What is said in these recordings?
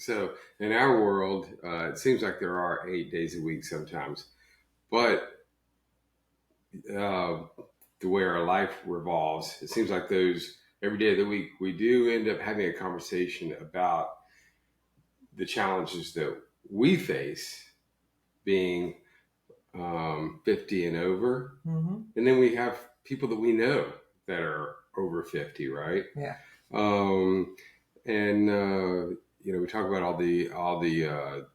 So in our world, it seems like there are 8 days a week sometimes, but uh, the way our life revolves, it seems like those every day of the week we do end up having a conversation about the challenges that we face being 50 and over. Mm-hmm. And then we have people that we know that are over 50, right? Yeah. Um, and we talk about all the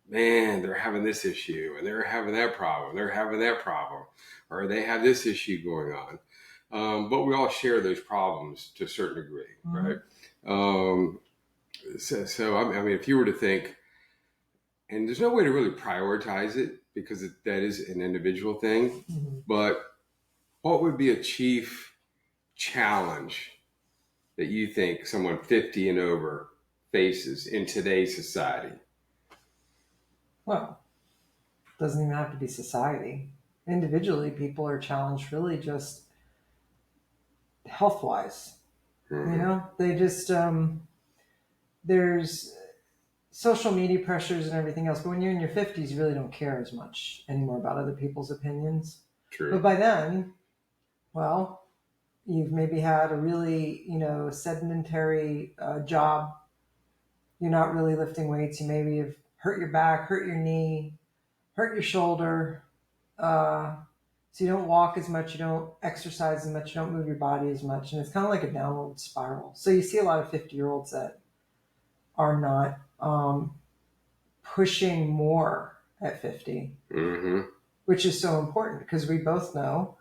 man, they're having this issue and they're having that problem, they're having that problem, or they have this issue going on. But we all share those problems to a certain degree, Mm-hmm. right? Um, I mean, if you were to think, and there's no way to really prioritize it because that is an individual thing, Mm-hmm. but what would be a chief challenge that you think someone 50 and over faces in today's society? Well, doesn't even have to be society. Individually, people are challenged really just health wise. Mm-hmm. They just, there's social media pressures and everything else. But when you're in your 50s, you really don't care as much anymore about other people's opinions. But True. by then, well, you've maybe had a really, sedentary job. You're not really lifting weights. You maybe have hurt your back, hurt your knee, hurt your shoulder. Uh, so you don't walk as much, you don't exercise as much, you don't move your body as much. And it's kind of like a downward spiral. So you see a lot of 50-year-olds that are not pushing more at 50, Mm-hmm. which is so important because we both know,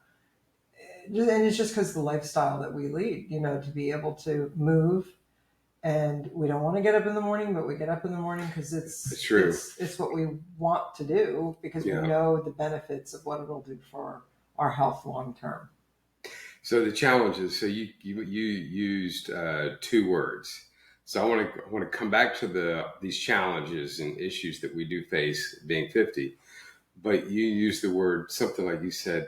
and it's just because of the lifestyle that we lead, to be able to move. And we don't want to get up in the morning, but we get up in the morning because It's it's true. it's what we want to do because we Yeah. know the benefits of what it'll do for our health long term. So the challenges. So you used two words. So I want to come back to these challenges and issues that we do face being 50. But you used the word something like you said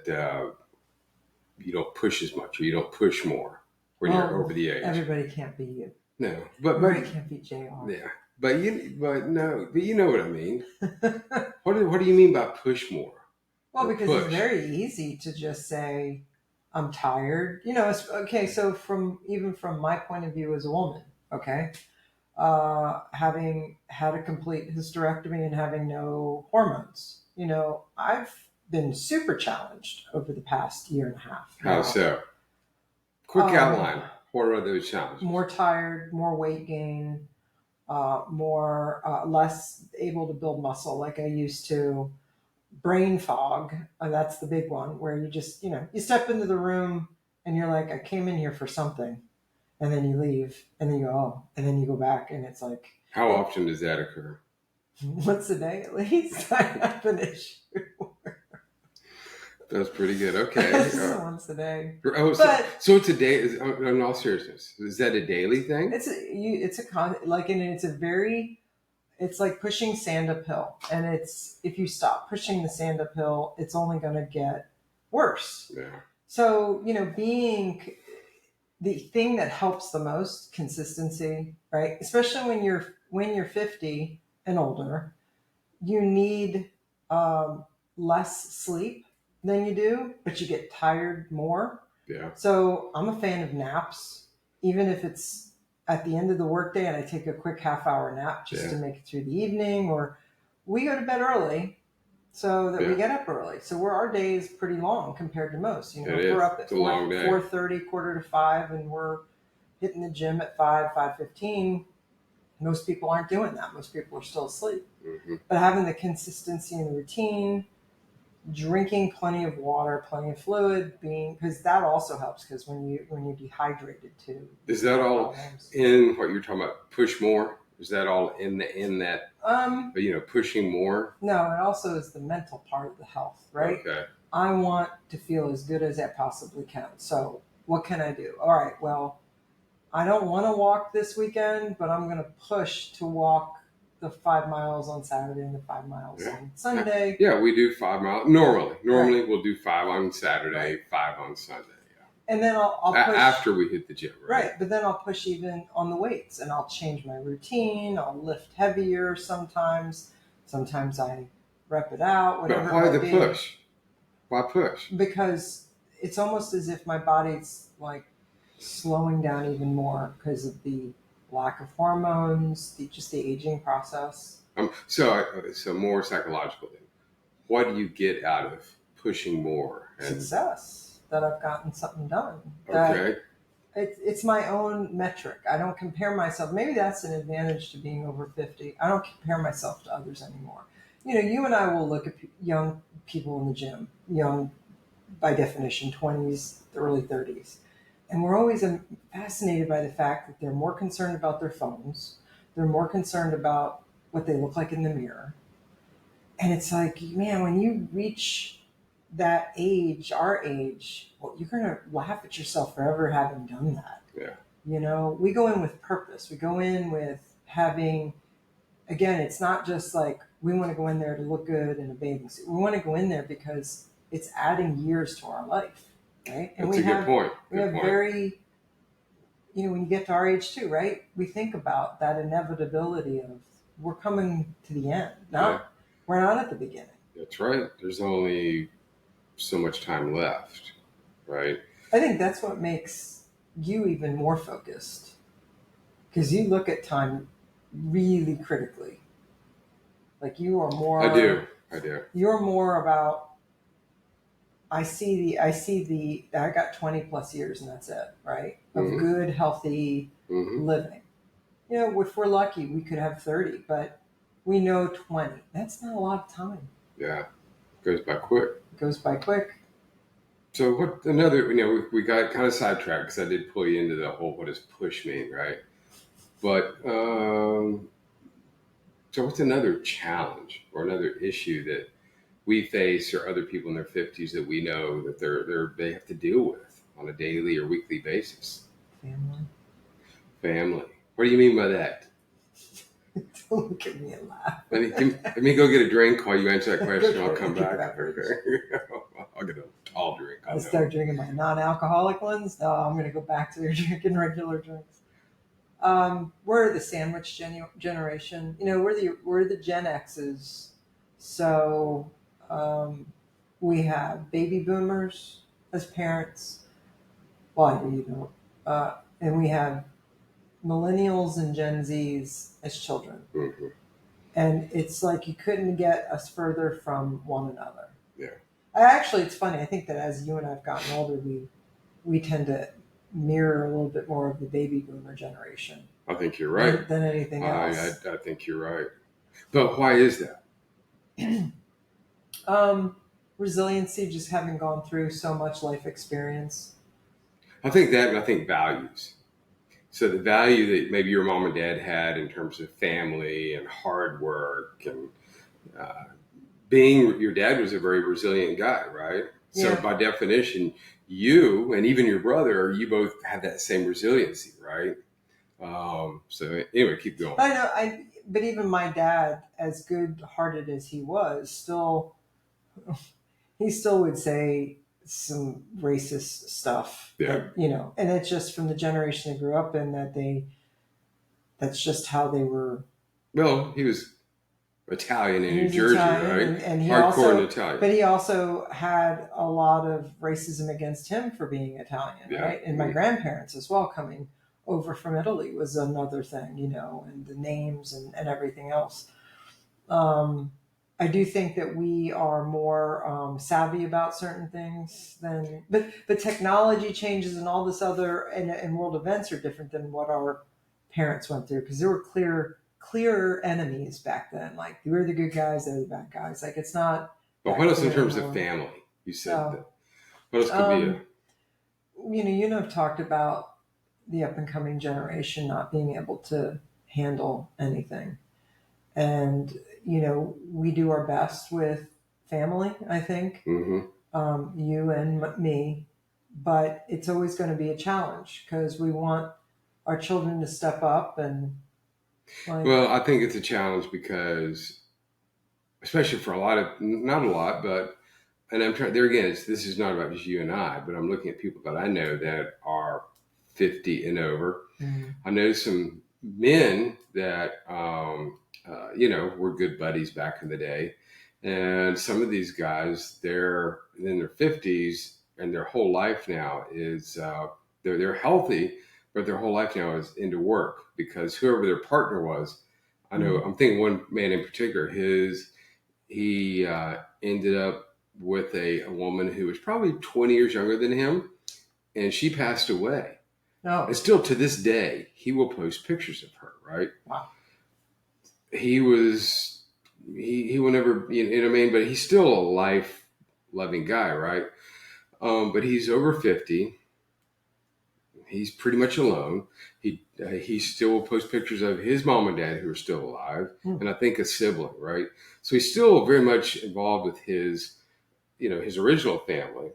you don't push as much or you don't push more when you're over Well, the age. everybody can't be you. No, but Everybody can't be JR. yeah, but you know what I mean. What do you mean by push more Well, or because it's push? very easy to just say, I'm tired. It's okay. So from my point of view as a woman, okay, having had a complete hysterectomy and having no hormones, I've been super challenged over the past year and a half How now. so? Quick Um, outline. What are those challenges? More tired, more weight gain, more less able to build muscle like I used to. Brain fog, that's the big one, where you just you step into the room and you're like, I came in here for something, and then you leave, and then you go, oh, and then you go back, and it's like How often does that occur? once a day at least. I have an issue. That's pretty good. Okay. Once a day, Oh, but so it's a day. In all seriousness, is that a daily thing? it's like pushing sand uphill, and it's if you stop pushing the sand uphill, it's only going to get worse. Yeah. So being the thing that helps the most, consistency, right? Especially when you're 50 and older, you need less sleep than you do, but you get tired more. Yeah. So I'm a fan of naps, even if it's at the end of the workday and I take a quick half-hour nap just to make it through the evening, or we go to bed early so that we get up early. So our day is pretty long compared to most. If we're up at 4:30, quarter to 5, and we're hitting the gym at 5:15, most people aren't doing that. Most people are still asleep. Mm-hmm. But having the consistency and the routine, drinking plenty of water, plenty of fluid, because that also helps, because when you're dehydrated too. Is that all in what you're talking about? Push more? Is that all in that? Pushing more. No, it also is the mental part of the health, right? Okay. I want to feel as good as I possibly can. So what can I do? All right. Well, I don't want to walk this weekend, but I'm going to push to walk the 5 miles on Saturday and the 5 miles on Sunday. Yeah, we do 5 miles. Normally we'll do 5 on Saturday, 5 on Sunday. And then I'll push. After we hit the gym, right? Right, but then I'll push even on the weights, and I'll change my routine. I'll lift heavier sometimes. Sometimes I rep it out, But whatever it why the might be. push? Why push? Because it's almost as if my body's like slowing down even more because of the lack of hormones, just the aging process. So more psychological. Then. What do you get out of pushing more? Success, that I've gotten something done. Okay. That it's my own metric. I don't compare myself. Maybe that's an advantage to being over 50. I don't compare myself to others anymore. You and I will look at young people in the gym, young by definition, 20s, early 30s. And we're always fascinated by the fact that they're more concerned about their phones. They're more concerned about what they look like in the mirror. And it's like, man, when you reach that age, our age, well, you're going to laugh at yourself for ever having done that. Yeah. We go in with purpose. We go in with having, again, it's not just like we want to go in there to look good in a bathing suit. We want to go in there because it's adding years to our life, right? And That's a good point. We have very, when you get to our age too, right? We think about that inevitability of we're coming to the end. We're not at the beginning. That's right. There's only so much time left, right? I think that's what makes you even more focused, because you look at time really critically. Like you are more. I do. You're more about. I got 20 plus years and that's it, right? Of good, healthy living. If we're lucky, we could have 30, but we know 20. That's not a lot of time. Yeah. It goes by quick. So what another, we got kind of sidetracked because I did pull you into the whole, what does push mean, right? But, so what's another challenge or another issue that we face or other people in their 50s that we know that they have to deal with on a daily or weekly basis? Family. What do you mean by that? Don't look at me and laugh. Let me go get a drink while you answer that question. I'll come back. I'll get a tall drink. I'll start drinking my non-alcoholic ones. No, I'm going to go back to drinking regular drinks. We're the sandwich generation. We're the Gen X's. So we have baby boomers as parents. Well, and we have millennials and Gen Zs as children. Mm-hmm. And it's like you couldn't get us further from one another. Yeah. Actually, it's funny. I think that as you and I have gotten older, we tend to mirror a little bit more of the baby boomer generation. I think you're right. Than anything else. I think you're right. But why is that? Resiliency, just having gone through so much life experience. I think that, and I think values. So the value that maybe your mom and dad had in terms of family and hard work and your dad was a very resilient guy, right? So by definition, you and even your brother, you both have that same resiliency, right? So anyway, keep going. I know. But even my dad, as good-hearted as he was, he still would say some racist stuff. Yeah. And it's just from the generation they grew up in that's just how they were. Well, he was Italian in New Jersey, Italian, right? And he hardcore Italian. But he also had a lot of racism against him for being Italian, right? And my grandparents as well, coming over from Italy, was another thing, and the names and everything else. I do think that we are more savvy about certain things but technology changes and all this other and world events are different than what our parents went through, because there were clearer enemies back then. Like, we're the good guys, they're the bad guys. Like, it's not. But what else in terms of family? You said that. What else could be I've talked about the up and coming generation not being able to handle anything. And, we do our best with family, I think, you and me, but it's always going to be a challenge because we want our children to step up and. Well, I think it's a challenge because, especially for not a lot, but and I'm trying there again. This is not about just you and I, but I'm looking at people that I know that are 50 and over. Mm. I know some men that were good buddies back in the day, and some of these guys they're in their 50s, and their whole life now is they're healthy, but their whole life now is into work because whoever their partner was, I know Mm. I'm thinking one man in particular, he ended up with a woman who was probably 20 years younger than him, and she passed away. And Oh, still to this day, he will post pictures of her, right? wow. He was, he will never, you know what I mean? But he's still a life loving guy, right? But he's over 50. He's pretty much alone. He still will post pictures of his mom and dad who are still alive, Mm. and I think a sibling, right? So he's still very much involved with his original family.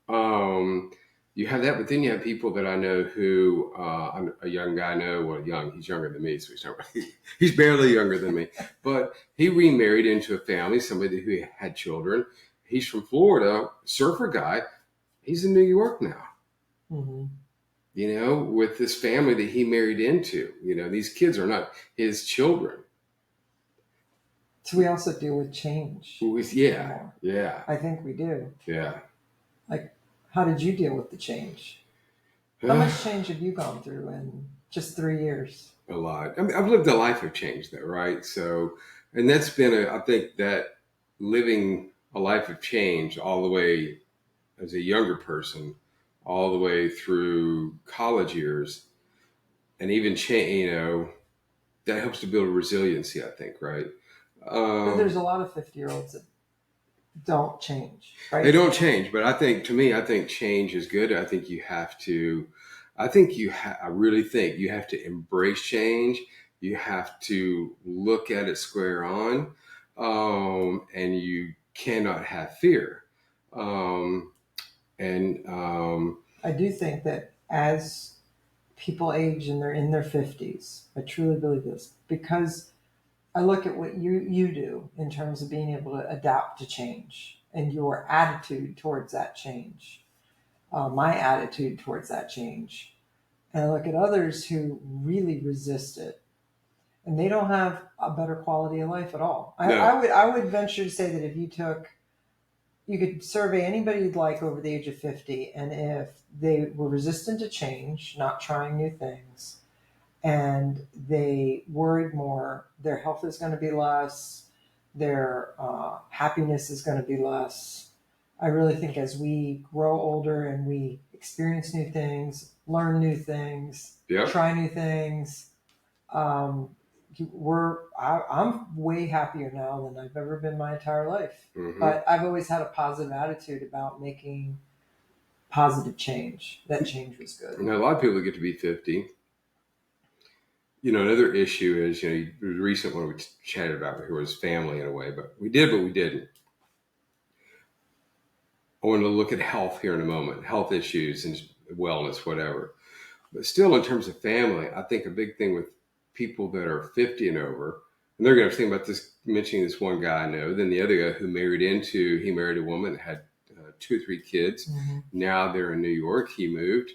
Um, you have that, but then you have people that I know who a young guy I know. Well, young, he's younger than me, so he's not really, he's barely younger than me. But he remarried into a family, somebody who had children. He's from Florida, surfer guy. He's in New York now. Hmm. With this family that he married into. These kids are not his children. So we also deal with change Yeah, more. yeah, I think we do. yeah. Like, how did you deal with the change? How much change have you gone through in just 3 years? A lot. I mean, I've lived a life of change, though, right? So, and that's been I think that living a life of change all the way as a younger person, all the way through college years, and even change, that helps to build resiliency, I think, right? But there's Um, a lot of 50-year-olds that don't change, they right? don't change, but to me, I think change is good. I think I really think you have to embrace change. You have to look at it square on, and you cannot have fear. Um, and I do think that as people age and they're in their 50s, I truly believe this because I look at what you do in terms of being able to adapt to change and your attitude towards that change, my attitude towards that change. And I look at others who really resist it and they don't have a better quality of life at all. no, I would venture to say that if you could survey anybody you'd like over the age of 50, and if they were resistant to change, not trying new things, and they worried more, their health is going to be less, their happiness is going to be less. I really think as we grow older and we experience new things, learn new things, yeah, try new things, um, I'm way happier now than I've ever been my entire life. hmm But I've always had a positive attitude about making positive change. That change was good. Now a lot of people get to be 50. Another issue is, the recent one we chatted about here was family in a way, but we did, but we didn't. I want to look at health here in a moment, health issues and wellness, whatever. But still, in terms of family, I think a big thing with people that are 50 and over, and they're going to think about this, mentioning this one guy I know, then the other guy who he married a woman, had 2 or 3 kids. Mm-hmm. Now they're in New York. He moved.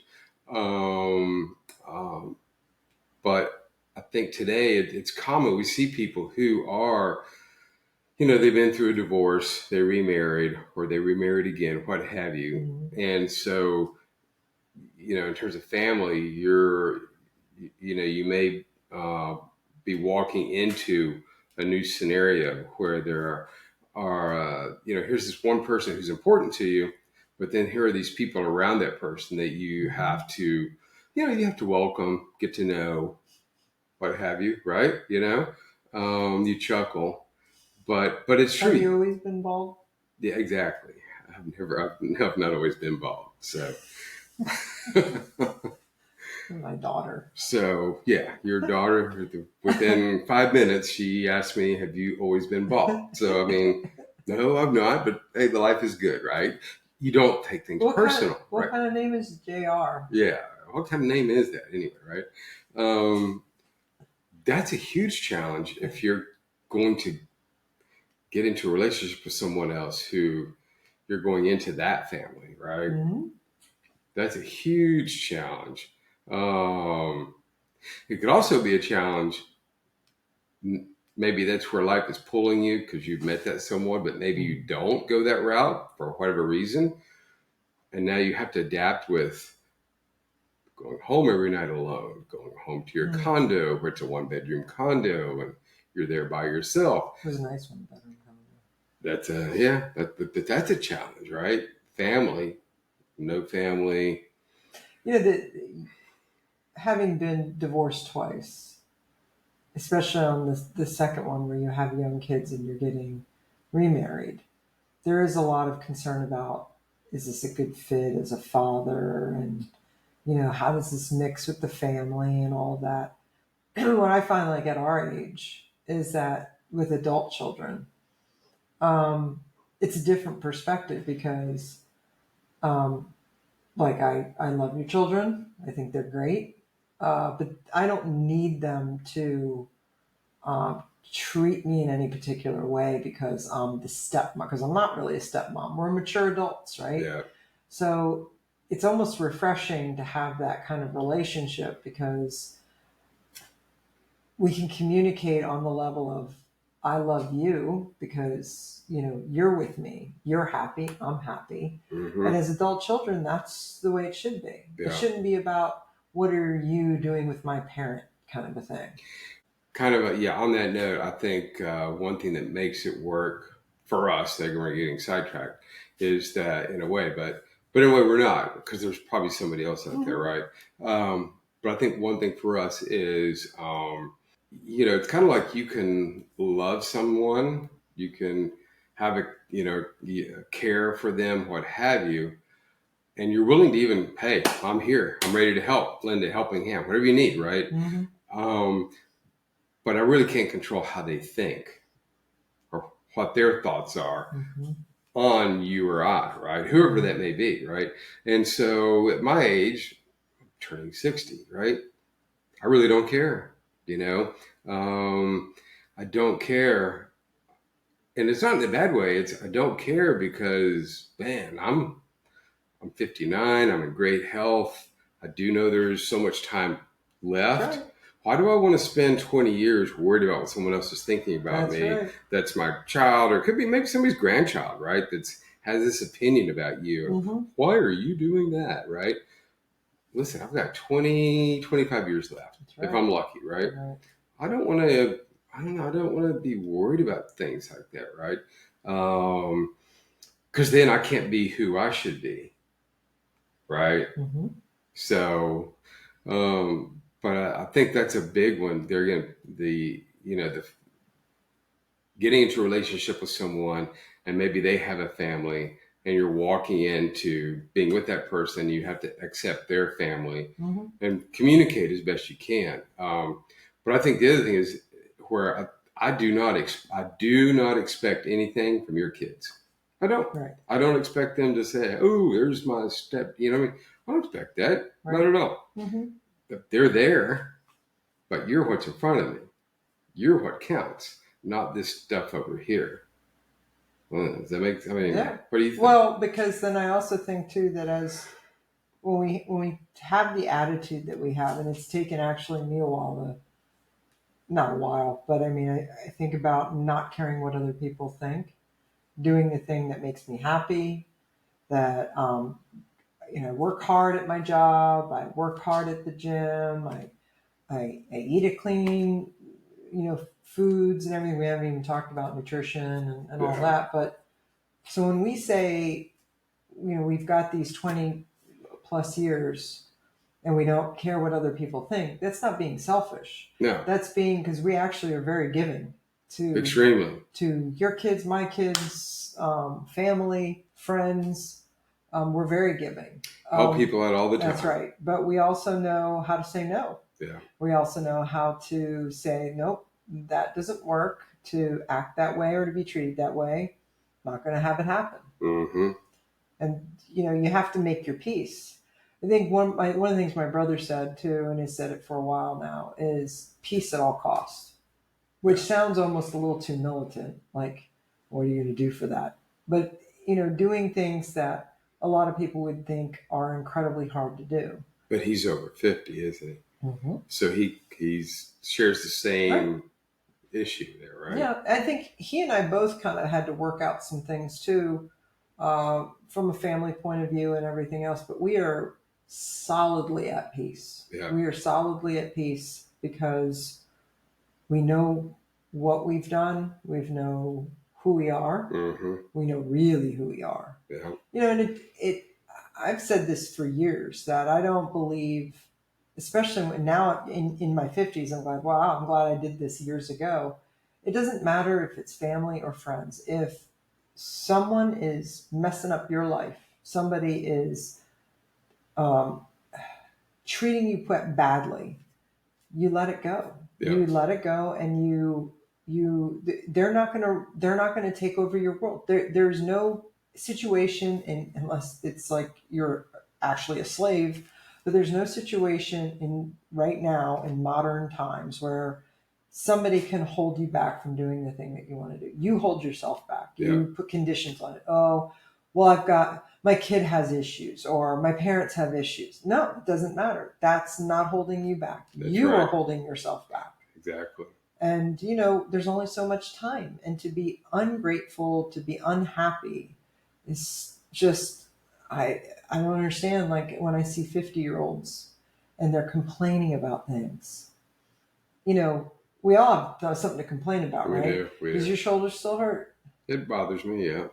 Um, um, but I think today it's common. We see people who are, they've been through a divorce, they remarried, or they remarried again, what have you. Mm-hmm. And so, in terms of family, you may be walking into a new scenario where there here's this one person who's important to you, but then here are these people around that person that you Mm-hmm. have to, you have to welcome, get to know, what have you, right? You chuckle, but it's Have true. you always been bald? Yeah, Exactly. I've not always been bald, so. My daughter. So yeah, your daughter, within 5 minutes, she asked me, "Have you always been bald?" So I mean, no, I've not. But hey, the life is good, right? You don't take things personal, What right? kind of name is JR? Yeah. What kind of name is that anyway, right? Um, that's a huge challenge if you're going to get into a relationship with someone else who you're going into that family, right? Mm-hmm. That's a huge challenge. Um, it could also be a challenge. Maybe that's where life is pulling you because you've met that someone, but maybe you don't go that route for whatever reason. And now you have to adapt with going home every night alone, going home to your Mm-hmm. condo, where it's a 1 bedroom condo, and you're there by yourself. It was a nice 1 bedroom condo. That's a yeah, that's a challenge, right? Family, no family. Having been divorced twice, especially on the second one where you have young kids and you're getting remarried, there is a lot of concern about, is this a good fit as a father, and how does this mix with the family and all that. What I find, like, at our age is that with adult children, it's a different perspective because um, like, I love your children, I think they're great, but I don't need them to treat me in any particular way because I'm the stepmom, because I'm not really a stepmom. We're mature adults, right? Yeah, So it's almost refreshing to have that kind of relationship because we can communicate on the level of, I love you because you're with me, you're happy, I'm happy. And hmm as adult children, that's the way it should be. It yeah. shouldn't be about, what are you doing with my parent, kind of a thing. Kind of yeah. On that note, I think one thing that makes it work for us, that we're getting sidetracked, is that in a way, but in a way we're not because there's probably somebody else out there, Mm-hmm. right? But I think one thing for us is, it's kind of like you can love someone, you can have care for them, what have you, and you're willing to even, hey, I'm here, I'm ready to help, lend a helping hand, whatever you need, right? Mm-hmm. Um, but I really can't control how they think or what their thoughts are Mm-hmm. on you or I, right? Whoever that may be, right? And so at my age, turning 60, right? I really don't care, you know? Um, I don't care. And it's not in a bad way. It's I don't care because, man, I'm 59. I'm in great health. I do know there's so much time That's left. right. Why do I want to spend 20 years worried about what someone else is thinking about That's me? right. That's my child, or it could be maybe somebody's grandchild, right? That's has this opinion about you. Mm-hmm. Why are you doing that, right? Listen, I've got 20, 25 years left That's if right. I'm lucky, right? Right. I don't want to. I don't know. I don't want to be worried about things like that, right? Because then I can't be who I should be, right? Mm-hmm. So, but I think that's a big one. They're going to the getting into a relationship with someone, and maybe they have a family, and you're walking into being with that person. You have to accept their family Mm-hmm. and communicate as best you can. But I think the other thing is where I do not expect anything from your kids. I don't. Right. I don't expect them to say, "Oh, there's my step." You know what I mean? I don't expect that. Not Right. at all. Mm-hmm. But they're there, but you're what's in front of me. You're what counts, not this stuff over here. Well, does that make? I mean, Yeah. what do you think? Well, because then I also think too that as when we have the attitude that we have, and it's taken actually me a while to, not a while, but I mean, I think about not caring what other people think, doing the thing that makes me happy, that work hard at my job, I work hard at the gym, I eat a clean, foods and everything. We haven't even talked about nutrition and all Yeah, that. But so when we say, we've got these 20 plus years and we don't care what other people think, that's not being selfish. no, That's being, because we actually are very giving to extremely. your kids, my kids, family, friends. We're very giving. Help people out all the That's time. right. But we also know how to say no. Yeah, We also know how to say, nope, that doesn't work, to act that way or to be treated that way. Not going to have it happen. mm-hmm. And, you have to make your peace. I think one of the things my brother said too, and has said it for a while now, is peace at all costs, which sounds almost a little too militant. Like, what are you going to do for that? But doing things that a lot of people would think are incredibly hard to do. But he's over 50, isn't he? Mm-hmm. So he shares the Right. same issue there, right? Yeah, I think he and I both kind of had to work out some things too, from a family point of view and everything else. But we are solidly at peace. Yeah. We are solidly at peace because we know what we've done. We know who we are. Mm-hmm. We know really who we are. Yeah. And it I've said this for years that I don't believe, especially now in my 50s, I'm like, wow, I'm glad I did this years ago. It doesn't matter if it's family or friends. If someone is messing up your life, somebody is um, treating you badly, you let it go. Yeah. You let it go, and they're not gonna take over your world. There's no situation, unless it's like you're actually a slave, but there's no situation in right now in modern times where somebody can hold you back from doing the thing that you want to do. You hold yourself back. You put conditions on it. Oh, well, I've got my kid has issues or my parents have issues. No, it doesn't matter. That's not holding you back. That's you right. are holding yourself back. Exactly. And there's only so much time, and to be ungrateful, to be unhappy is just I don't understand. Like when I see 50-year-olds and they're complaining about things, we all have something to complain about, We right? do. Does your shoulder still hurt? It bothers me, yeah.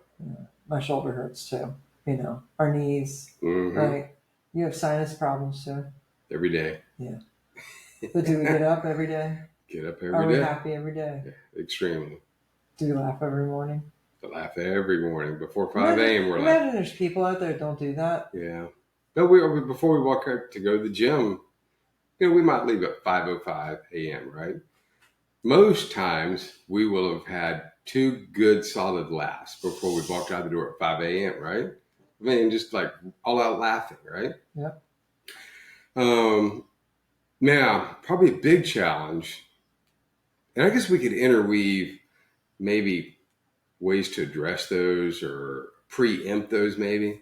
My shoulder hurts too. Our knees, Mm-hmm. right? You have sinus problems too. Every day. Yeah. But do we get up every day? Get up Are every we day. happy every day? Yeah, extremely. Do you laugh every morning? I laugh every morning before 5 a.m. We're like, imagine there's people out there that don't do that. yeah. But before we walk out to go to the gym, we might leave at 5:05 a.m., right? Most times we will have had 2 good solid laughs before we walked out the door at 5 a.m., right? I mean, just like all out laughing, right? Yep. Now, probably a big challenge, and I guess we could interweave maybe ways to address those or preempt those maybe.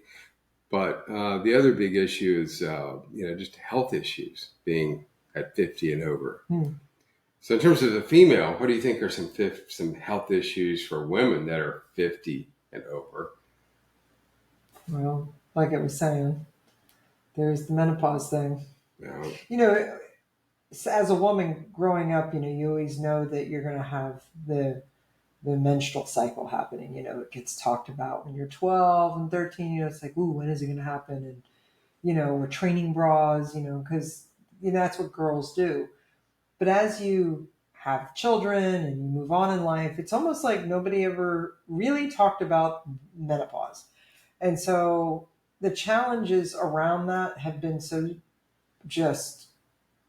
But the other big issue is, just health issues being at 50 and over. So in terms of the female, what do you think are some health issues for women that are 50 and over? Well, like I was saying, there's the menopause thing. No. As a woman growing up, you always know that you're going to have the menstrual cycle happening. It gets talked about when you're 12 and 13. It's like, ooh, when is it going to happen? And with training bras, because that's what girls do. But as you have children and you move on in life, it's almost like nobody ever really talked about menopause. And so the challenges around that have been so just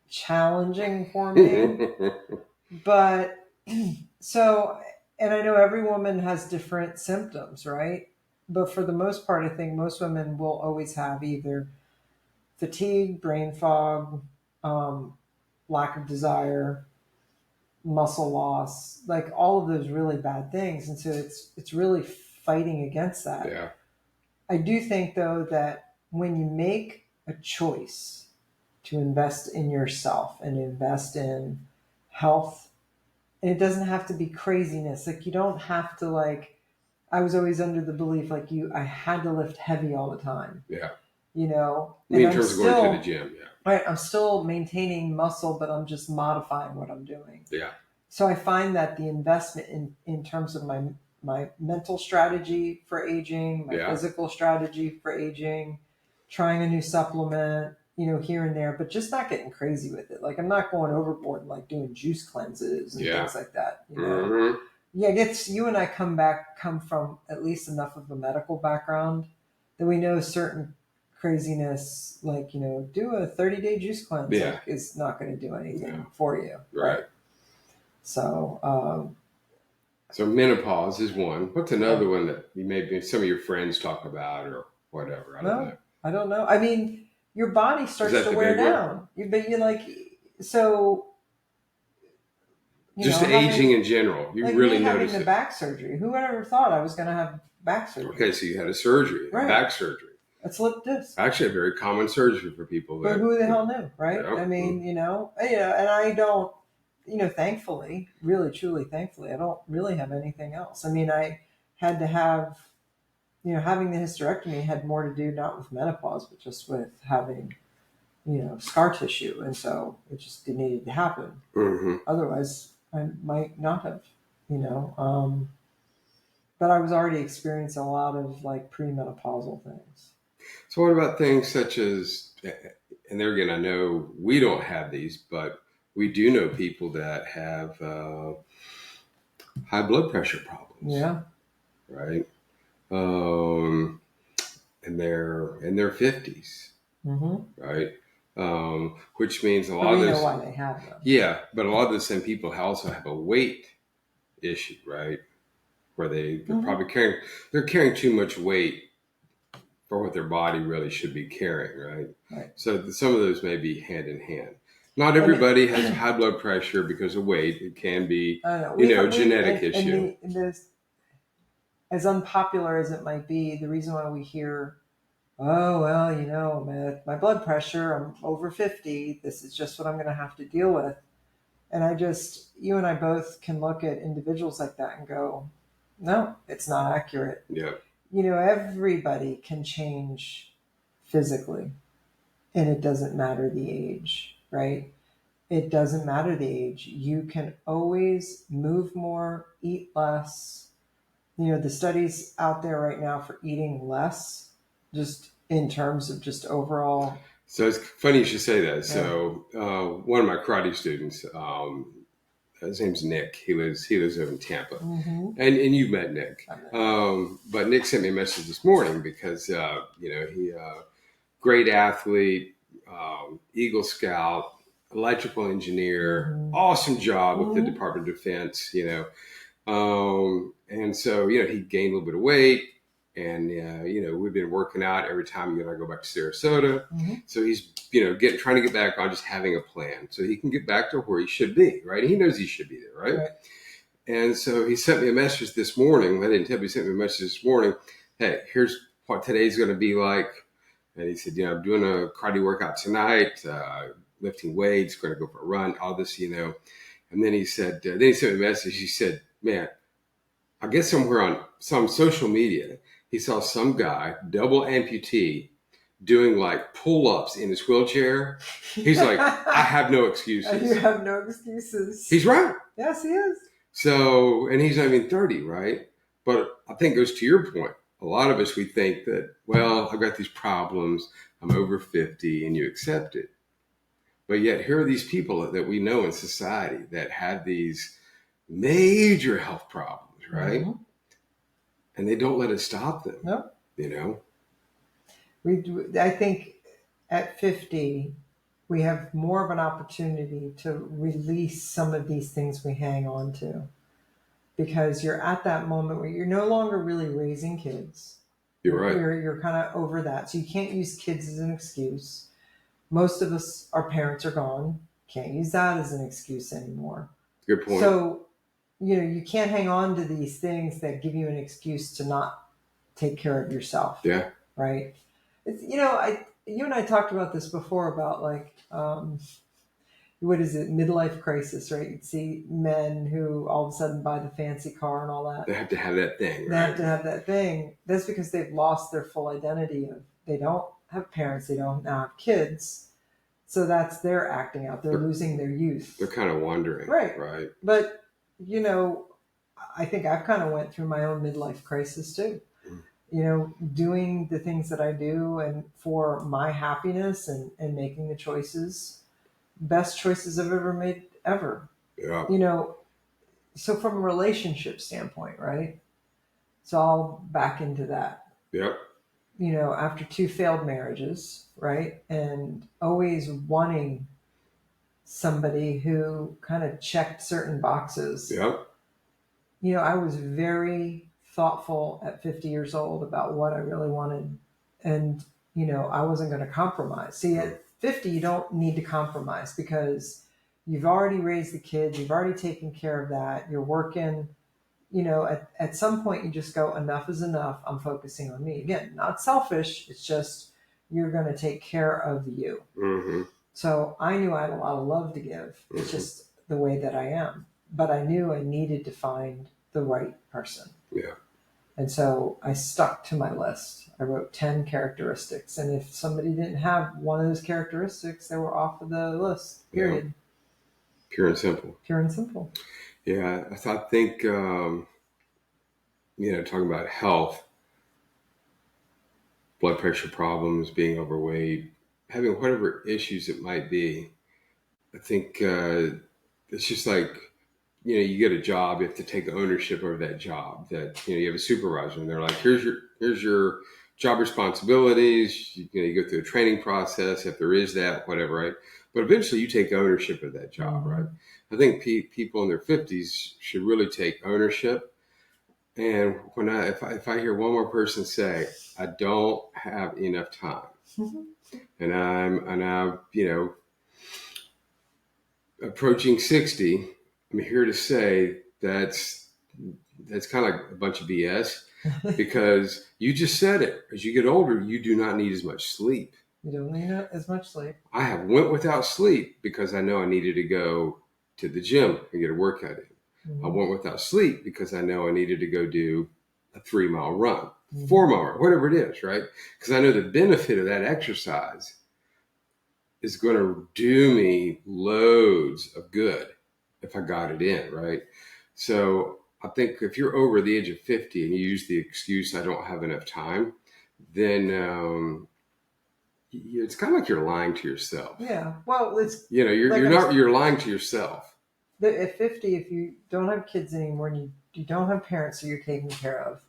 challenging for me. But so, and I know every woman has different symptoms, right? But for the most part, I think most women will always have either fatigue, brain fog, lack of desire, muscle loss, like all of those really bad things. And so it's really fighting against that. Yeah. I do think though that when you make a choice to invest in yourself and invest in health, and it doesn't have to be craziness. Like you don't have to I was always under the belief I had to lift heavy all the time. Yeah. In terms of going to the gym, yeah. Right, I'm still maintaining muscle, but I'm just modifying what I'm doing. Yeah. So I find that the investment in terms of my mental strategy for aging, my physical strategy for aging, trying a new supplement, here and there, but just not getting crazy with it. Like I'm not going overboard and doing juice cleanses and things like that. Mm-hmm. Yeah, you and I come from at least enough of a medical background that we know certain craziness, do a 30-day juice cleanse is not going to do anything for you. Right. So, so menopause is one. What's another one that you maybe some of your friends talk about or whatever? I don't know. I mean, your body starts to wear down. Just aging in general. You like really me having notice the it. back surgery. Who would ever thought I was going to have back surgery? Okay, so you had a surgery, Right. back surgery. A slip disc. Actually, a very common surgery for people. But who the hell knew, right? Yeah. I mean, and I don't, thankfully, really, truly, thankfully, I don't really have anything else. I mean, I had to have, having the hysterectomy had more to do not with menopause, but just with having, scar tissue, and so it just needed to happen. Mm-hmm. Otherwise, I might not have, but I was already experiencing a lot of like premenopausal things. So what about things such as, and there again, I know we don't have these, but we do know people that have high blood pressure problems. Yeah. Right. And they're in their 50s. Mm-hmm. Right. Which means a lot but of we those. know why they have them. Yeah, but a lot of the same people also have a weight issue, right? Where they're probably carrying too much weight for what their body really should be carrying, right? Right. So some of those may be hand in hand. Not everybody has high blood pressure because of weight. It can be, genetic issue. As unpopular as it might be, the reason why we hear, oh, well, my blood pressure, I'm over 50. This is just what I'm going to have to deal with. And you and I both can look at individuals like that and go, no, it's not accurate. Yeah. Everybody can change physically, and it doesn't matter the age, right? It doesn't matter the age. You can always move more, eat less. The studies out there right now for eating less, just in terms of just overall. So it's funny you should say that. Yeah. So one of my karate students, his name's Nick. He lives over in Tampa, and you've met Nick. But Nick sent me a message this morning because he great athlete, Eagle Scout, electrical engineer, awesome job with the Department of Defense. And so he gained a little bit of weight. And, we've been working out every time you and I go back to Sarasota. So he's, trying to get back on just having a plan so he can get back to where he should be, right? And he knows he should be there, right? And so he sent me a message this morning. I didn't tell him, he sent me a message this morning. Hey, here's what today's going to be like. And he said, I'm doing a karate workout tonight, lifting weights, going to go for a run, all this, And then he said, then he sent me a message. He said, man, I guess somewhere on some social media, he saw some guy, double amputee, doing like pull-ups in his wheelchair. He's like, I have no excuses. You have no excuses. He's right. Yes, he is. So, and he's not even 30, right? But I think it goes to your point. A lot of us, we think that, well, I've got these problems. I'm over 50, and you accept it. But yet here are these people that we know in society that have these major health problems, right? And they don't let it stop them. No. I think at 50, we have more of an opportunity to release some of these things we hang on to, because you're at that moment where you're no longer really raising kids. You're right. You're kind of over that. So you can't use kids as an excuse. Most of us, our parents are gone. Can't use that as an excuse anymore. Good point. So, you can't hang on to these things that give you an excuse to not take care of yourself. Yeah. Right. It's, you and I talked about this before about like, what is it? Midlife crisis, right? You'd see men who all of a sudden buy the fancy car and all that. They have to have that thing. They have to have that thing. That's because they've lost their full identity of, they don't have parents. They don't now have kids. So that's their acting out. They're losing their youth. They're kind of wandering. Right. But, I think I've kind of went through my own midlife crisis too. Doing the things that I do and for my happiness and making the best choices I've ever made ever. Yeah. So from a relationship standpoint, right? So I'll back into that. Yep. After 2 failed marriages, right? And always wanting somebody who kind of checked certain boxes. Yep. I was very thoughtful at 50 years old about what I really wanted. And, I wasn't going to compromise. See, at 50, you don't need to compromise because You've already raised the kids. You've already taken care of that. You're working. At some point you just go, enough is enough. I'm focusing on me. Again, not selfish. It's just you're going to take care of you. Mm-hmm. So I knew I had a lot of love to give. It's Mm-hmm. just the way that I am. But I knew I needed to find the right person. Yeah. And so I stuck to my list. I wrote 10 characteristics. And if somebody didn't have one of those characteristics, they were off of the list, period. Yeah. Pure and simple. Pure and simple. Yeah. I think, talking about health, blood pressure problems, being overweight, having whatever issues it might be, I think it's just like, you get a job, you have to take ownership over that job. That you have a supervisor, and they're like, "Here's your job responsibilities." You go through a training process if there is that, whatever, right? But eventually, you take ownership of that job, Mm-hmm. right? I think people in their 50s should really take ownership. And if I hear one more person say, "I don't have enough time," and I'm approaching 60, I'm here to say that's kind of like a bunch of BS, because you just said it. As you get older, you do not need as much sleep. You don't need as much sleep. I have went without sleep because I know I needed to go to the gym and get a workout in. Mm-hmm. I went without sleep because I know I needed to go do a 3-mile run, Mm-hmm. 4-mile run, whatever it is, right? Because I know the benefit of that exercise is going to do me loads of good if I got it in, right? So I think if you're over the age of 50 and you use the excuse, I don't have enough time, then it's kind of like you're lying to yourself. Yeah. Well, it's you're lying to yourself. At 50, if you don't have kids anymore and you don't have parents who you're taking care of,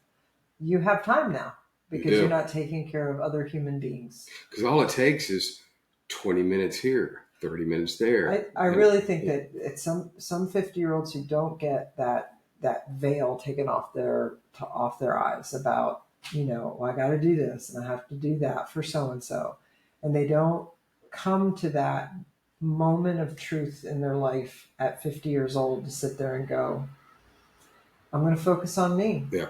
you have time now because you're not taking care of other human beings. Because all it takes is 20 minutes here, 30 minutes there. I really think that it's some 50-year-olds who don't get that veil taken off their eyes about, well, I got to do this and I have to do that for so and they don't come to that moment of truth in their life at 50 years old to sit there and go, I'm going to focus on me. Yeah.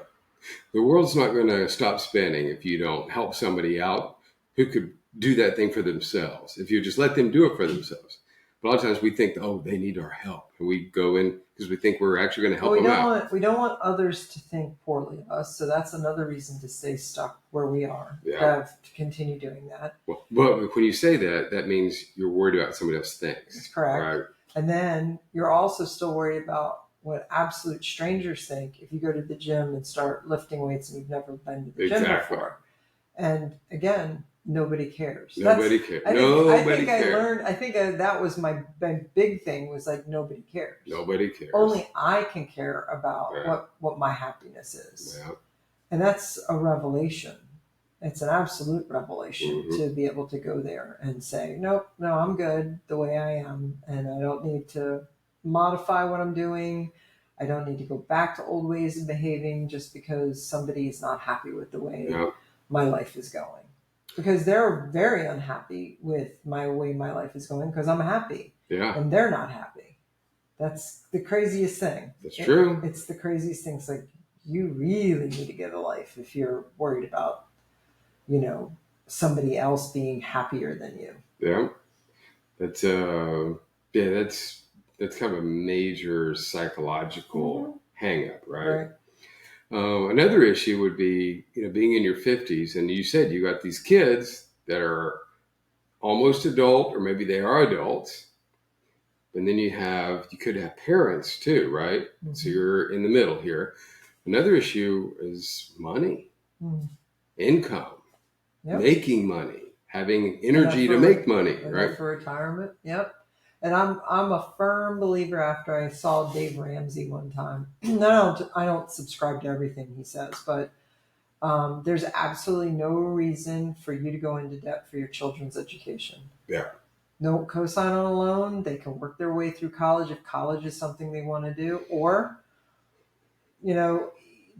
The world's not going to stop spinning if you don't help somebody out who could do that thing for themselves. If you just let them do it for themselves. But a lot of times we think, oh, they need our help. And we go in because we think we're actually going to help them out. We don't want others to think poorly of us. So that's another reason to stay stuck where we are. Yeah. To continue doing that. Well, but when you say that, that means you're worried about somebody else thinks. That's correct. Right? And then you're also still worried about what absolute strangers think if you go to the gym and start lifting weights and you've never been to the gym before. And again, nobody cares. Nobody cares. I think that was my big thing was like, nobody cares. Nobody cares. Only I can care about what my happiness is. Yeah. And that's a revelation. It's an absolute revelation to be able to go there and say, no, I'm good the way I am. And I don't need to modify what I'm doing. I don't need to go back to old ways of behaving just because somebody is not happy with the way my life is going. Because they're very unhappy with my way my life is going because I'm happy. Yeah. And they're not happy. That's the craziest thing. That's true. It's the craziest thing. It's like, you really need to get a life if you're worried about, somebody else being happier than you. Yeah. That's that's kind of a major psychological hang-up, right? Another issue would be, being in your 50s, and you said you got these kids that are almost adult, or maybe they are adults, and then you could have parents too, right? Mm-hmm. So you're in the middle here. Another issue is money, income, making money, having energy to make money, right? For retirement, yep. And I'm a firm believer. After I saw Dave Ramsey one time, I don't subscribe to everything he says, but there's absolutely no reason for you to go into debt for your children's education. Yeah. No cosign on a loan. They can work their way through college if college is something they want to do, or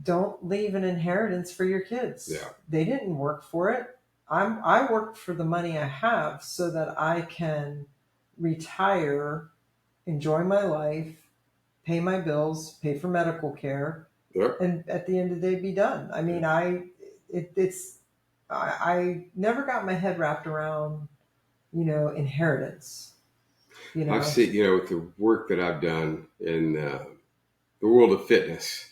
don't leave an inheritance for your kids. Yeah. They didn't work for it. I worked for the money I have so that I can retire enjoy my life, pay my bills, pay for medical care, Yep. and at the end of the day, be done. I mean, I never got my head wrapped around, inheritance. You I've know, seen, with the work that I've done in the world of fitness,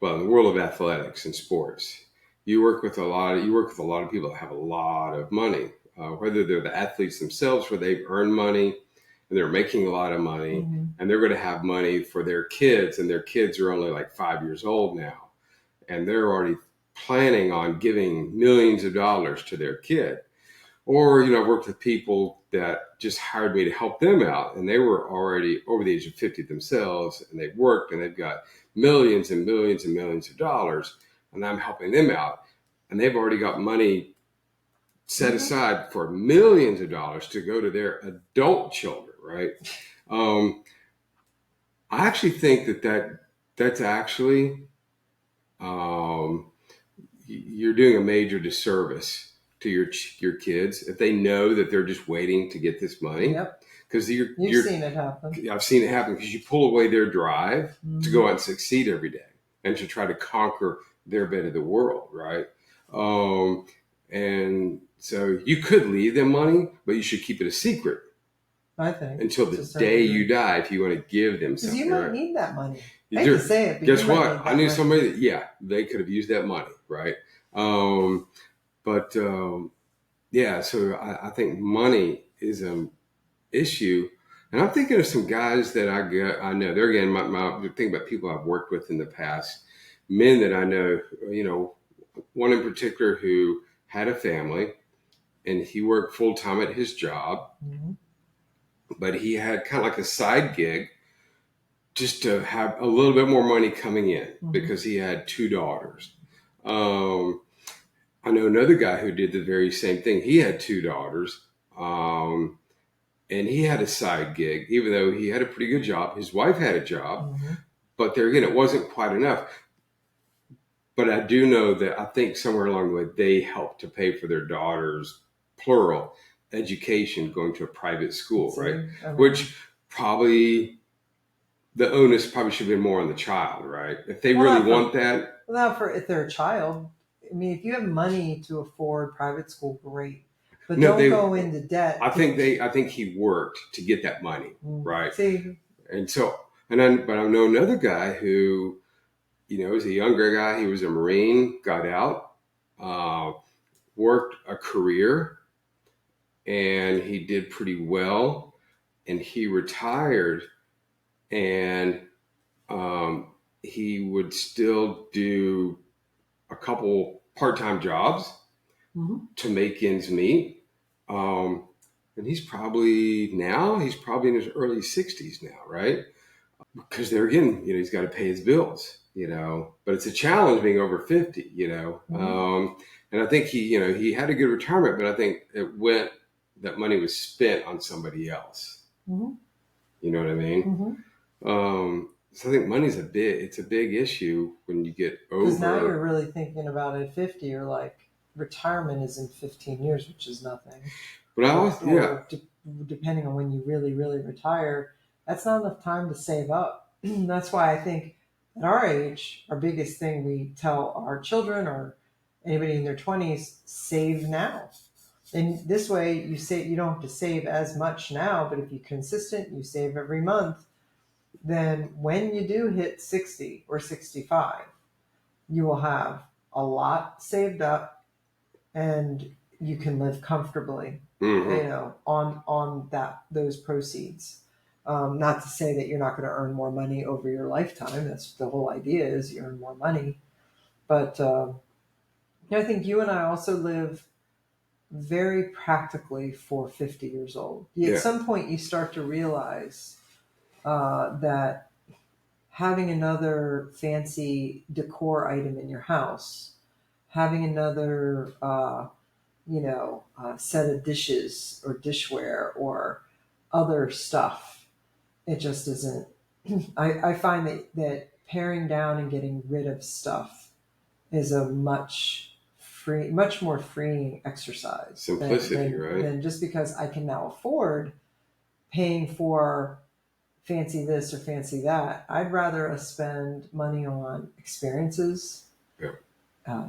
well, in the world of athletics and sports, you work with a lot of people that have a lot of money, whether they're the athletes themselves, where they've earned money and they're making a lot of money, hmm and they're going to have money for their kids, and their kids are only like 5 years old now, and they're already planning on giving millions of dollars to their kid. Or, I've worked with people that just hired me to help them out, and they were already over the age of 50 themselves, and they've worked and they've got millions and millions and millions of dollars, and I'm helping them out. And they've already got money set hmm aside for millions of dollars to go to their adult children, right? Um, I actually think that's actually um, you're doing a major disservice to your kids if they know that they're just waiting to get this money, Yep. because You've seen it happen. I've seen it happen, because you pull away their drive to hmm go out and succeed every day and to try to conquer their bit of the world, right? Um, and so you could leave them money, but you should keep it a secret I think until to the a certain day you degree, die, if you want to give them because you something, might right? need that money. I hate to say it, but you Guess might what? need I that knew money. somebody that, yeah, they could have used that money, right? Um, but yeah, so I think money is an issue. And I'm thinking of some guys that I know. They're, again, my thing about people I've worked with in the past, men that I know, one in particular who had a family, and he worked full time at his job, hmm but he had kind of like a side gig just to have a little bit more money coming in, hmm because he had two daughters. Um, I know another guy who did the very same thing. He had two daughters, and he had a side gig, even though he had a pretty good job. His wife had a job, hmm but there again, it wasn't quite enough. But I do know that I think somewhere along the way, they helped to pay for their daughters, plural, education, going to a private school, right? See, I mean, Which probably the onus probably should have been more on the child, right? If they well, really want that. not for if they're a child. I mean, if you have money to afford private school, great, but No, don't they. go into debt. I think he worked to get that money, right? See, And so, but I know another guy who, was a younger guy. He was a Marine, got out, uh, worked a career, and he did pretty well. And he retired, and um, he would still do a couple part-time jobs hmm to make ends meet. Um, and he's probably in his early 60s now, right? Because there again, he's got to pay his bills, but it's a challenge being over 50, hmm and I think he had a good retirement, but I think that money was spent on somebody else. hmm You know what I mean? hmm So I think it's a big issue when you get because now you're over. really thinking about it at 50. You're like, retirement is in 15 years, which is nothing. But I always, yeah, Depending on when you really, really retire, that's not enough time to save up. That's why I think at our age, our biggest thing we tell our children or anybody in their 20s, save now. And this way you don't have to save as much now, but if you're consistent, you save every month, then when you do hit 60 or 65, you will have a lot saved up and you can live comfortably, hmm on those proceeds. Not to say that you're not going to earn more money over your lifetime. That's the whole idea, is you earn more money. But I think you and I also live very practically for 50 years old. At yeah, some point, you start to realize that having another fancy decor item in your house, having another set of dishes or dishware or other stuff. It just isn't. I find that paring down and getting rid of stuff is a much more freeing exercise than, simplicity, right? just because I can now afford paying for fancy this or fancy that. I'd rather us spend money on experiences, Yeah.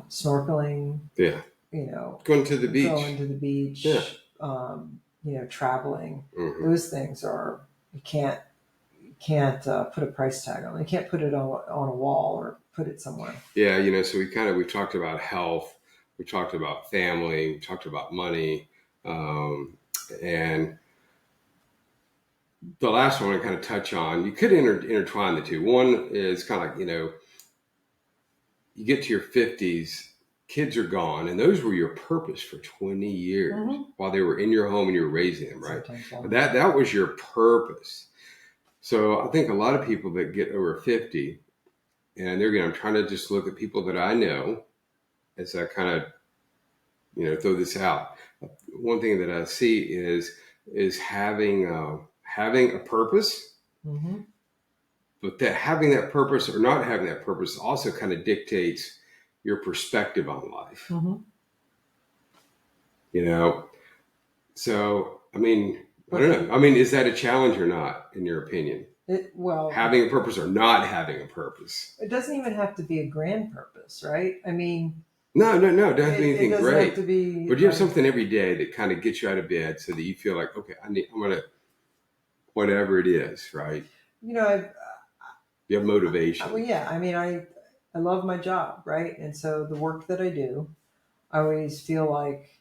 Snorkeling, Yeah. Going to the beach. Going to the beach, Yeah. Traveling. Hmm. Those things are, you can't put a price tag on. You can't put it on a wall or put it somewhere. Yeah, so we talked about health, we talked about family, we talked about money, and the last one I kind of touch on. You could intertwine the two. One is kind of like you get to your 50s, kids are gone, and those were your purpose for 20 years while they were in your home and you were raising them, right? That was your purpose. So I think a lot of people that get over 50 and I'm trying to just look at people that I know as I kind of, throw this out. One thing that I see is having a purpose, but that having that purpose or not having that purpose also kind of dictates your perspective on life. So I don't know. Is that a challenge or not, in your opinion? Having a purpose or not having a purpose. It doesn't even have to be a grand purpose, right? No. It doesn't have to be anything great. Have to be, but you have something every day that kind of gets you out of bed so that you feel like, okay, I'm gonna, whatever it is, right? You have motivation. Well, yeah. I love my job, right? And so the work that I do, I always feel like,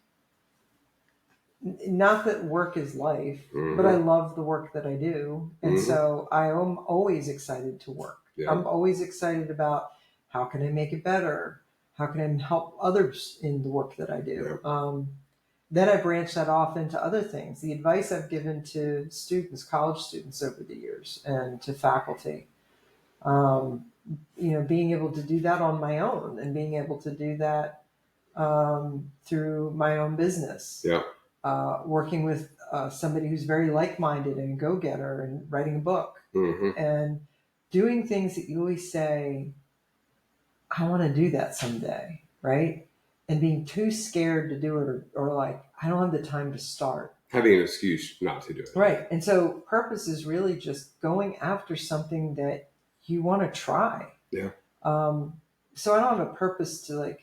not that work is life, but I love the work that I do. And so I am always excited to work. Yeah. I'm always excited about how can I make it better? How can I help others in the work that I do? Yeah. Then I branch that off into other things. The advice I've given to students, college students over the years, and to faculty, being able to do that on my own and being able to do that through my own business. Yeah. Working with somebody who's very like-minded and a go-getter and writing a book and doing things that you always say, I want to do that someday, right? And being too scared to do it or like, I don't have the time to start. Having an excuse not to do it. Right. And so purpose is really just going after something that you want to try. Yeah. So I don't have a purpose to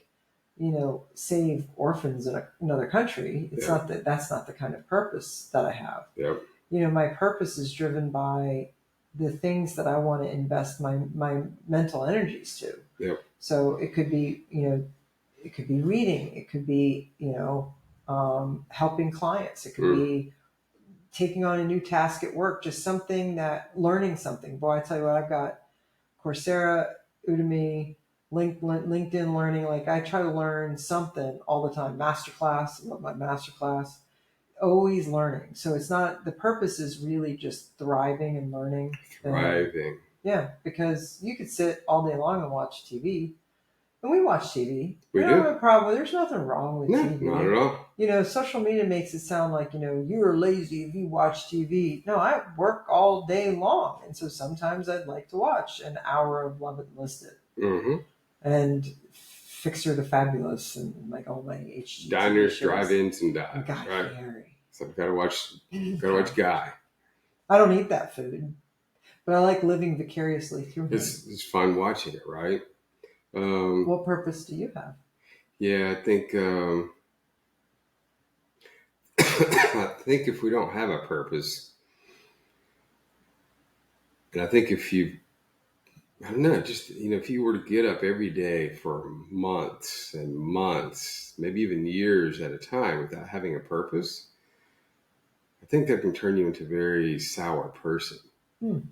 save orphans in another country. It's not that's not the kind of purpose that I have. Yep. My purpose is driven by the things that I want to invest my mental energies to. Yep. So it could be, it could be reading. It could be, helping clients. It could be taking on a new task at work, just learning something. Boy, I tell you what, I've got Coursera, Udemy, LinkedIn Learning. Like I try to learn something all the time. Masterclass, I love my masterclass. Always learning. So it's not, the purpose is really just thriving and learning. Thriving. Yeah, because you could sit all day long and watch TV. And we watch TV. We do. Don't have a problem. There's nothing wrong with TV. Not at all. Social media makes it sound like, you're lazy if you watch TV. No, I work all day long. And so sometimes I'd like to watch an hour of Love It and List It. And Fixer the Fabulous and like all my HGTV Diners, shows. Drive-ins, and dives. Guy Fieri. So gotta watch Guy. I don't eat that food, but I like living vicariously through him. It's fun watching it, right? What purpose do you have? Yeah, I think I think if we don't have a purpose, and I think if you, I don't know, just if you were to get up every day for months and months, maybe even years at a time without having a purpose, I think that can turn you into a very sour person. Because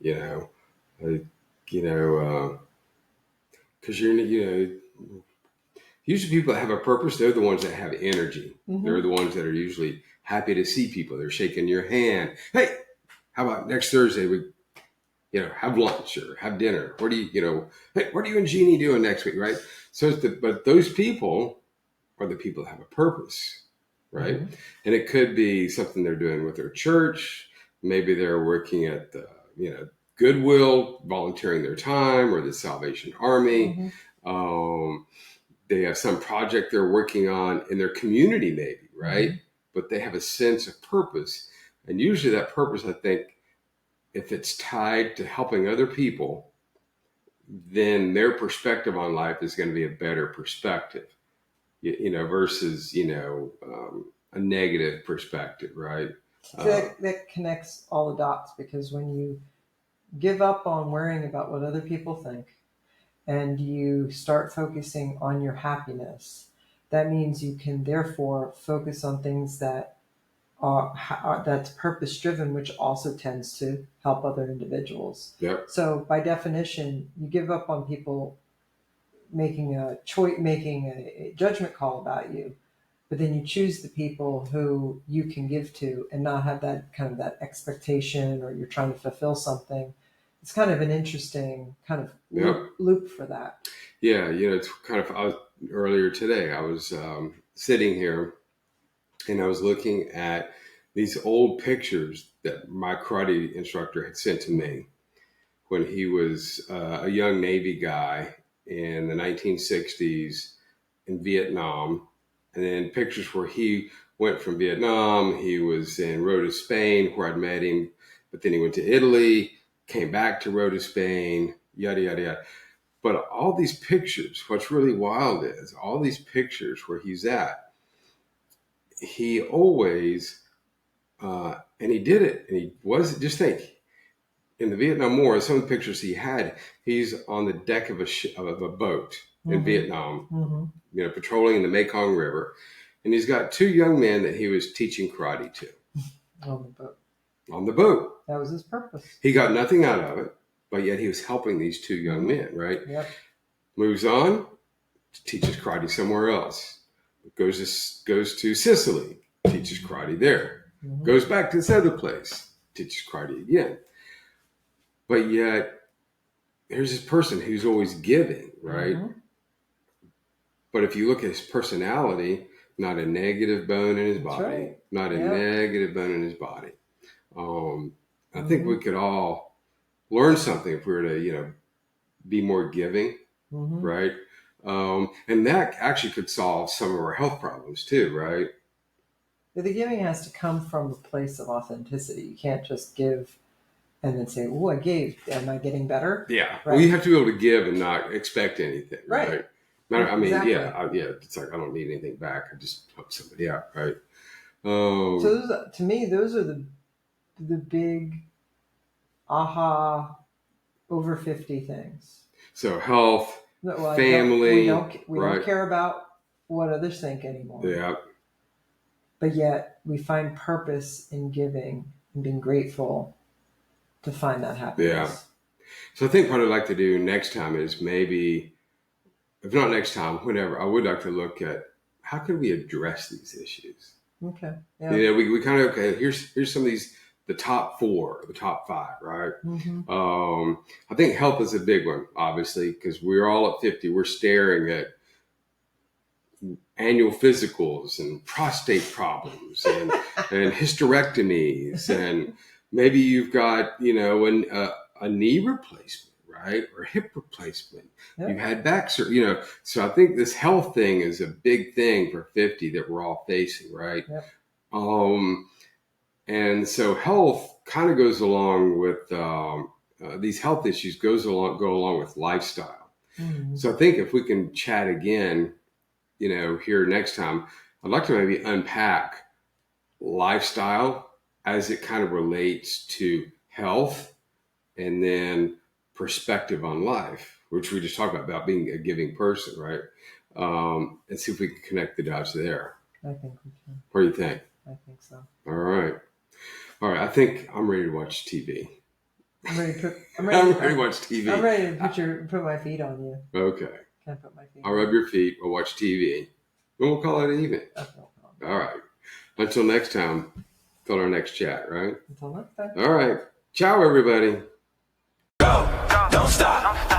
usually people that have a purpose, they're the ones that have energy. They're the ones that are usually happy to see people. They're shaking your hand. Hey, how about next Thursday we, have lunch or have dinner? What do hey, what are you and Jeannie doing next week, right? So, but those people are the people that have a purpose, right? And it could be something they're doing with their church. Maybe they're working at the, Goodwill, volunteering their time, or the Salvation Army. They have some project they're working on in their community, maybe, right? But they have a sense of purpose. And usually that purpose, I think, if it's tied to helping other people, then their perspective on life is going to be a better perspective, versus, a negative perspective, right? That connects all the dots, because when you give up on worrying about what other people think and you start focusing on your happiness, that means you can therefore focus on things that that's purpose driven, which also tends to help other individuals. Yep. So by definition, you give up on people making a choice, making a judgment call about you, but then you choose the people who you can give to and not have that kind of that expectation, or you're trying to fulfill something. It's kind of an interesting kind of loop for that. Yeah, it's kind of, earlier today, I was sitting here and I was looking at these old pictures that my karate instructor had sent to me when he was a young Navy guy in the 1960s in Vietnam. And then pictures where he went from Vietnam, he was in Rota, Spain, where I'd met him, but then he went to Italy, came back to Rota, Spain, yada, yada, yada. But all these pictures, what's really wild is all these pictures where he's at, he always, and he did it, and he was, just think, in the Vietnam War, some of the pictures he had, he's on the deck of a boat in Vietnam, patrolling in the Mekong River. And he's got two young men that he was teaching karate to. On the boat. On the boat. That was his purpose. He got nothing out of it, but yet he was helping these two young men, right? Yep. Moves on, teaches karate somewhere else. Goes to Sicily, teaches karate there. Goes back to this other place, teaches karate again. But yet, here's this person who's always giving, right? But if you look at his personality, not a negative bone in his body, right. Not a negative bone in his body. I think we could all learn something if we were to, be more giving, right? And that actually could solve some of our health problems too, right? The giving has to come from a place of authenticity. You can't just give and then say, "Oh, I gave. Am I getting better?" Yeah. Right. Well, you have to be able to give and not expect anything, right? I mean, exactly. It's like I don't need anything back. I just help somebody out, right? So to me, those are the big aha over 50 things. So health, Well, family, we don't care about what others think anymore. Yeah. But yet we find purpose in giving and being grateful to find that happiness. Yeah. So I think what I'd like to do next time is maybe, if not next time, whenever, I would like to look at how can we address these issues. Okay. Yeah. We kind of, here's some of these, the top 4, the top 5, right? I think health is a big one, obviously, because we're all at 50. We're staring at annual physicals and prostate problems and hysterectomies, and maybe you've got, a knee replacement, right? Or hip replacement. Yep. You've had back surgery, so I think this health thing is a big thing for 50 that we're all facing, right? Yep. And so health kind of goes along with these health issues go along with lifestyle. So I think if we can chat again, here next time, I'd like to maybe unpack lifestyle as it kind of relates to health, and then perspective on life, which we just talked about being a giving person, right? And see if we can connect the dots there. I think we can. What do you think? I think so. All right. I think I'm ready to watch TV. I'm ready to watch TV. I'm ready to put my feet on you. Okay. Can I put my feet? I'll rub your feet. We'll watch TV. And we'll call it an evening. Okay. All right. Until next time. Till our next chat, right? Until next time. All right. Ciao, everybody. Go. Don't stop.